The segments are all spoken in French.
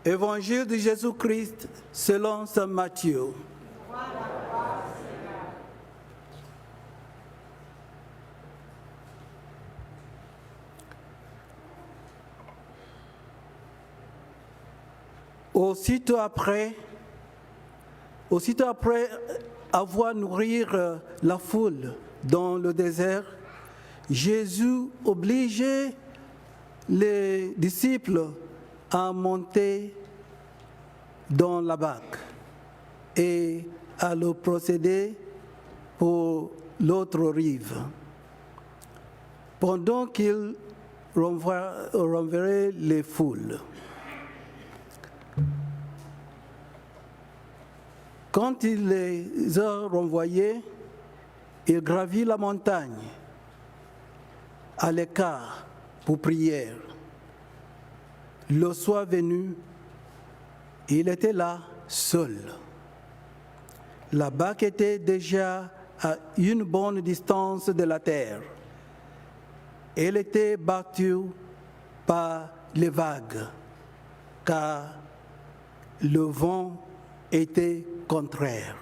Évangile de Jésus-Christ selon saint Matthieu. Aussitôt après avoir nourri la foule dans le désert, Jésus obligeait les disciples à monter dans la barque et à le procéder pour l'autre rive, pendant qu'il renverrait les foules. Quand il les a renvoyés, il gravit la montagne à l'écart pour prière. Le soir venu, il était là seul. La barque était déjà à une bonne distance de la terre. Elle était battue par les vagues, car le vent était contraire.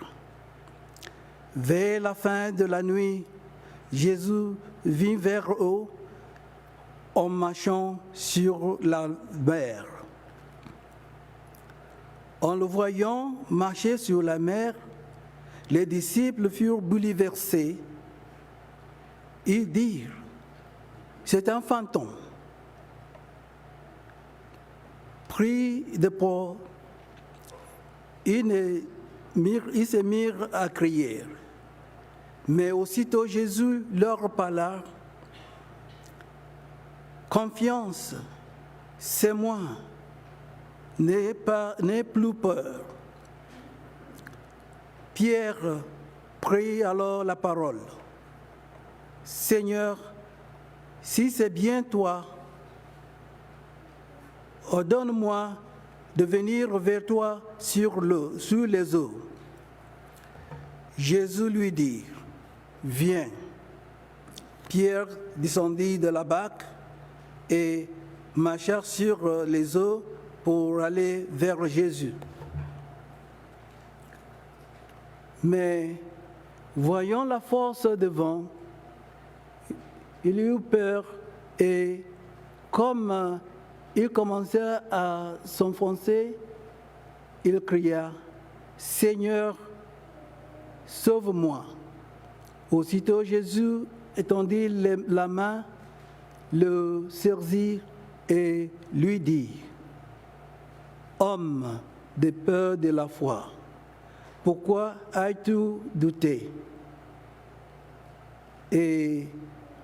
Vers la fin de la nuit, Jésus vint vers eux en marchant sur la mer. En le voyant marcher sur la mer, les disciples furent bouleversés. Ils dirent, c'est un fantôme. Pris de peur, ils se mirent à crier. Mais aussitôt Jésus leur parla, confiance, c'est moi, n'aie plus peur. Pierre prit alors la parole. Seigneur, si c'est bien toi, ordonne-moi de venir vers toi sur les eaux. Jésus lui dit, viens. Pierre descendit de la barque et marcha sur les eaux pour aller vers Jésus. Mais voyant la force du vent, il eut peur et comme il commençait à s'enfoncer, il cria, « Seigneur, sauve-moi !» Aussitôt Jésus étendit la main, le saisit et lui dit, « Homme de peu de la foi, pourquoi as-tu douté ?» Et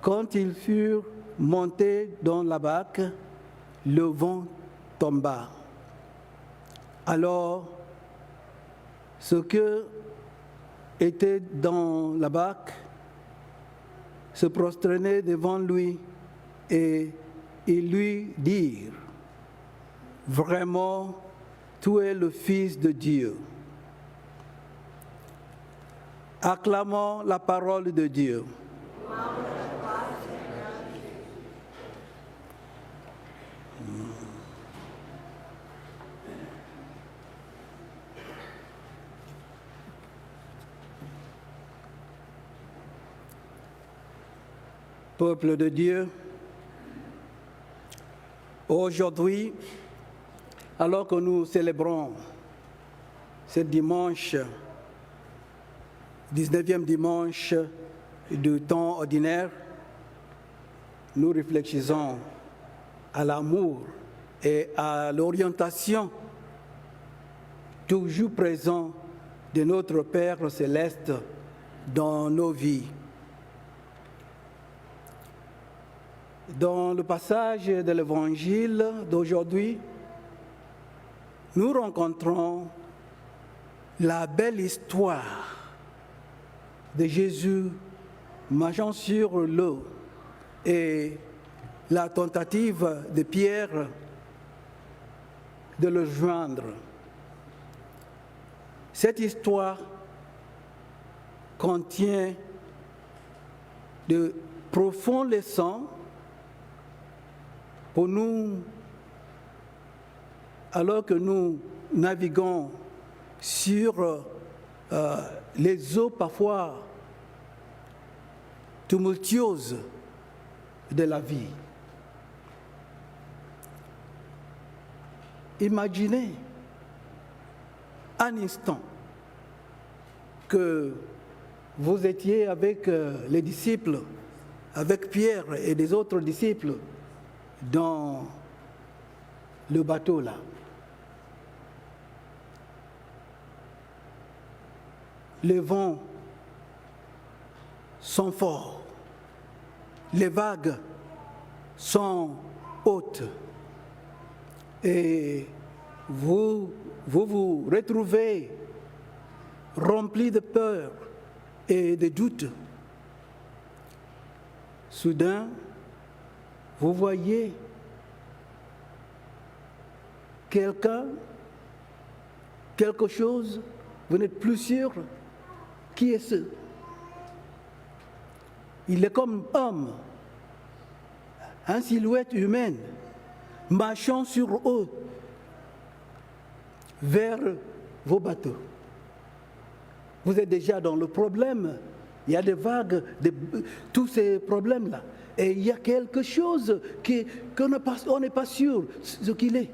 quand ils furent montés dans la barque, le vent tomba. Alors, ceux qui étaient dans la barque se prosternaient devant lui et ils lui dirent, « Vraiment, tu es le Fils de Dieu. » Acclamons la parole de Dieu. Peuple de Dieu, aujourd'hui, alors que nous célébrons ce dimanche, 19e dimanche du temps ordinaire, nous réfléchissons à l'amour et à l'orientation toujours présent de notre Père céleste dans nos vies. Dans le passage de l'Évangile d'aujourd'hui, nous rencontrons la belle histoire de Jésus marchant sur l'eau et la tentative de Pierre de le joindre. Cette histoire contient de profondes leçons pour nous alors que nous naviguons sur les eaux parfois tumultueuses de la vie. Imaginez un instant que vous étiez avec les disciples, avec Pierre et les autres disciples dans le bateau là. Les vents sont forts, les vagues sont hautes et vous retrouvez rempli de peur et de doute. Soudain, vous voyez quelque chose, vous n'êtes plus sûr. Qui est ce? Il est comme homme, une silhouette humaine, marchant sur eux vers vos bateaux. Vous êtes déjà dans le problème. Il y a des vagues, tous ces problèmes-là. Et il y a quelque chose qu'on n'est pas sûr ce qu'il est.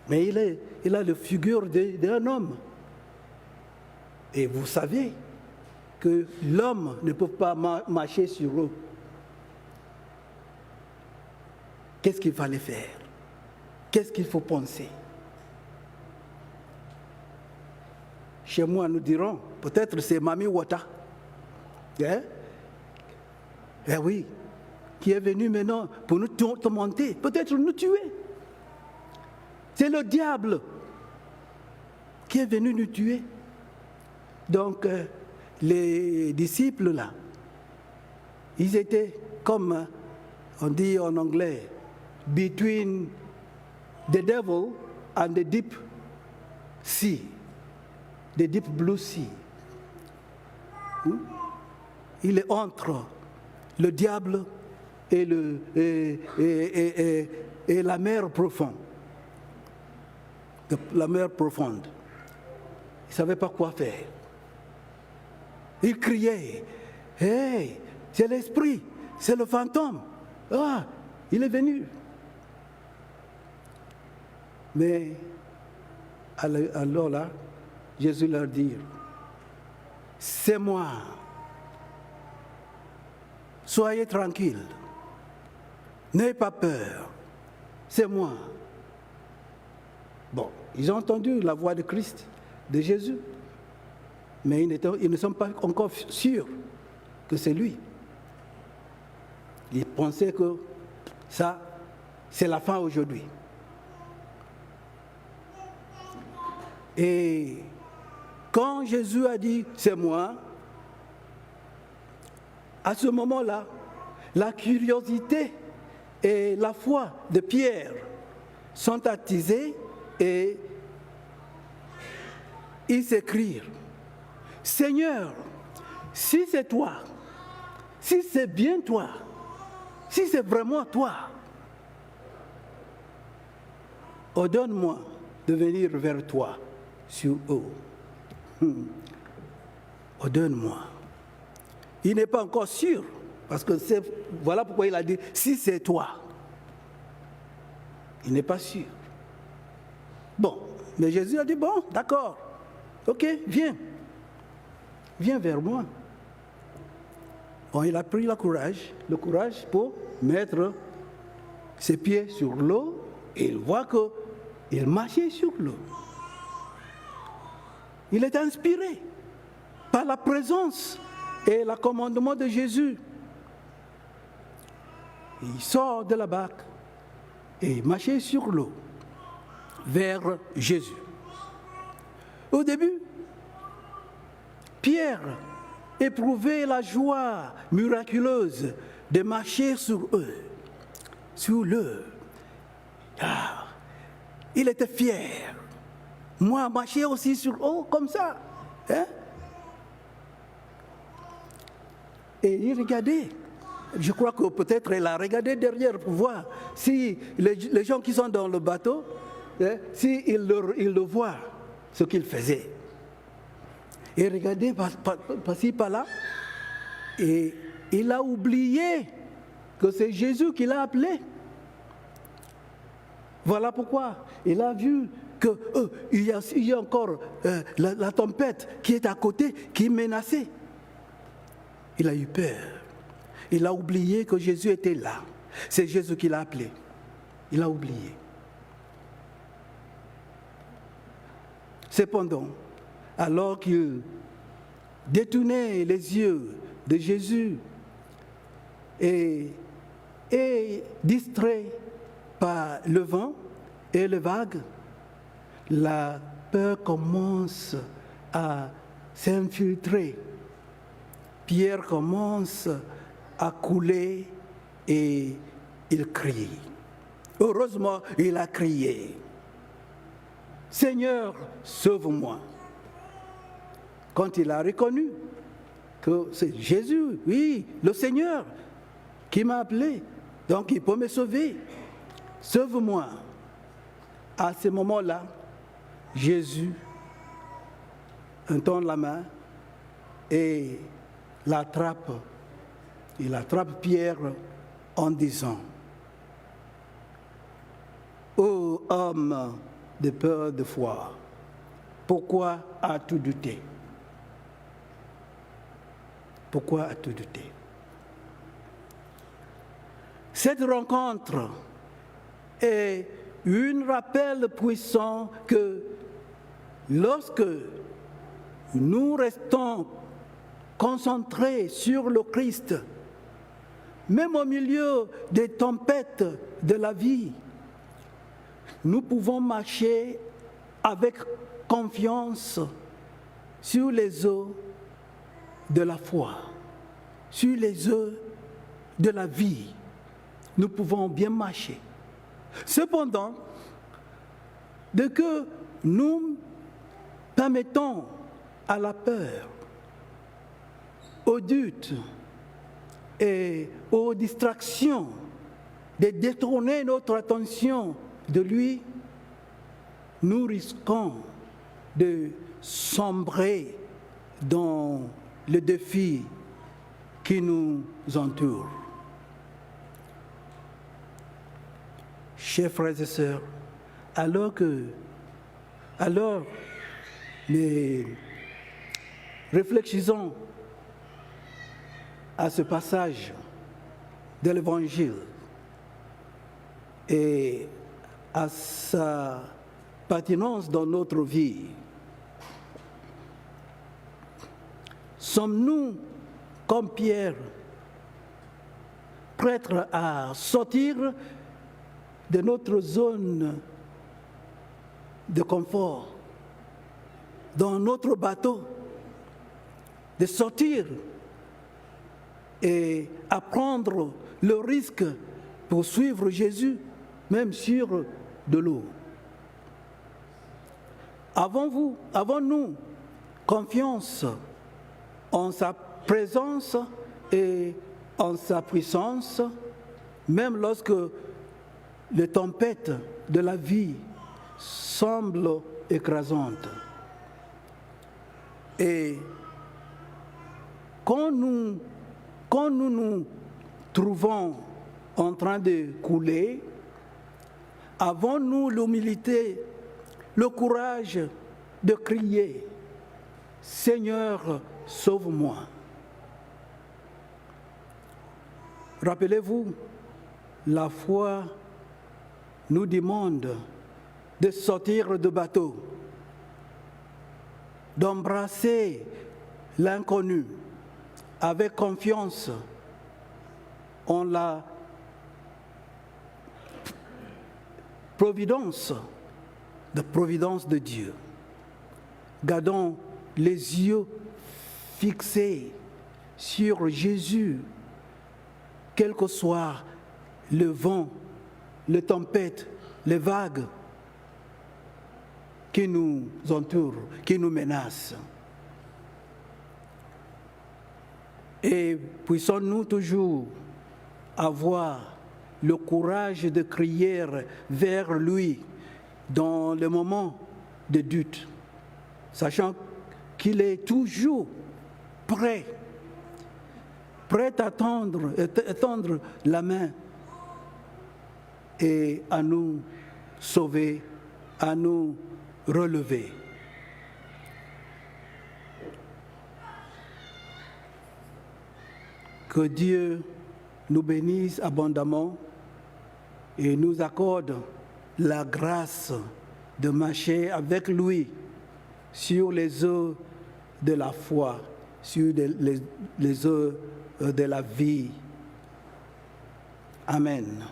Mais il a la figure d'un homme. Et vous savez que l'homme ne peut pas marcher sur eux. Qu'est-ce qu'il fallait faire? Qu'est-ce qu'il faut penser? Chez moi, nous dirons, peut-être c'est Mami Wata. Hein? Eh oui, qui est venu maintenant pour nous tourmenter, peut-être nous tuer. C'est le diable qui est venu nous tuer. Donc, les disciples là, ils étaient comme, on dit en anglais, between the devil and the deep sea, the deep blue sea. Il est entre le diable et la mer profonde. La mer profonde. Il ne savait pas quoi faire. Il criait, « Hey, c'est l'esprit, c'est le fantôme. Ah, il est venu. » Mais alors là, Jésus leur dit, « C'est moi. Soyez tranquilles. N'ayez pas peur. C'est moi. » Bon, ils ont entendu la voix de Christ, de Jésus, mais ils ne sont pas encore sûrs que c'est lui. Ils pensaient que ça, c'est la fin aujourd'hui. Et quand Jésus a dit « c'est moi », à ce moment-là, la curiosité et la foi de Pierre sont attisées et ils s'écrient « Seigneur, si c'est toi, si c'est bien toi, si c'est vraiment toi, ordonne-moi de venir vers toi sur eau. Ordonne-moi. » Il n'est pas encore sûr, parce que voilà pourquoi il a dit « si c'est toi ». Il n'est pas sûr. Bon, mais Jésus a dit, bon, d'accord, ok, viens vers moi. Bon, il a pris le courage pour mettre ses pieds sur l'eau et il voit qu'il marchait sur l'eau. Il est inspiré par la présence et le commandement de Jésus. Il sort de la barque et il marchait sur l'eau vers Jésus. Au début, Pierre éprouvait la joie miraculeuse de marcher sur l'eau. Ah, il était fier. Moi, marcher aussi sur l'eau comme ça. Hein? Et il regardait Je crois que peut-être elle a regardé derrière pour voir si les gens qui sont dans le bateau, s'ils le voient, ce qu'il faisait. Et regardez par-ci, par-là, et il a oublié que c'est Jésus qui l'a appelé. Voilà pourquoi il a vu qu'il y a encore la tempête qui est à côté, qui est menacée. Il a eu peur. Il a oublié que Jésus était là. C'est Jésus qui l'a appelé. Il a oublié. Cependant, alors qu'il détournait les yeux de Jésus et distrait par le vent et les vagues, la peur commence à s'infiltrer. Pierre commence à couler et il crie. Heureusement, il a crié. Seigneur, sauve-moi. Quand il a reconnu que c'est Jésus, oui, le Seigneur, qui m'a appelé, donc il peut me sauver. Sauve-moi. À ce moment-là, Jésus tend la main et l'attrape. Il attrape Pierre en disant: ô homme de peur de foi, pourquoi as-tu douté? Pourquoi as-tu douté? Cette rencontre est un rappel puissant que lorsque nous restons concentrés sur le Christ, même au milieu des tempêtes de la vie, nous pouvons marcher avec confiance sur les eaux de la foi, sur les eaux de la vie. Nous pouvons bien marcher. Cependant, dès que nous permettons à la peur, au doute et aux distractions de détourner notre attention de lui, nous risquons de sombrer dans le défi qui nous entoure. Chers frères et sœurs, alors réfléchissons à ce passage de l'Évangile et à sa pertinence dans notre vie. Sommes-nous, comme Pierre, prêts à sortir de notre zone de confort, dans notre bateau, de sortir et à prendre le risque pour suivre Jésus, même sur de l'eau? Avons-nous confiance en sa présence et en sa puissance, même lorsque les tempêtes de la vie semblent écrasantes? Et quand nous nous trouvons en train de couler, avons-nous l'humilité, le courage de crier: Seigneur, sauve-moi? Rappelez-vous, la foi nous demande de sortir du bateau, d'embrasser l'inconnu avec confiance en la providence de Dieu. Gardons les yeux fixés sur Jésus, quel que soit le vent, les tempêtes, les vagues qui nous entourent, qui nous menacent. Et puissions-nous toujours avoir le courage de crier vers lui dans le moment de doute, sachant qu'il est toujours prêt à tendre la main et à nous sauver, à nous relever. Que Dieu nous bénisse abondamment et nous accorde la grâce de marcher avec lui sur les eaux de la foi, sur les eaux de la vie. Amen.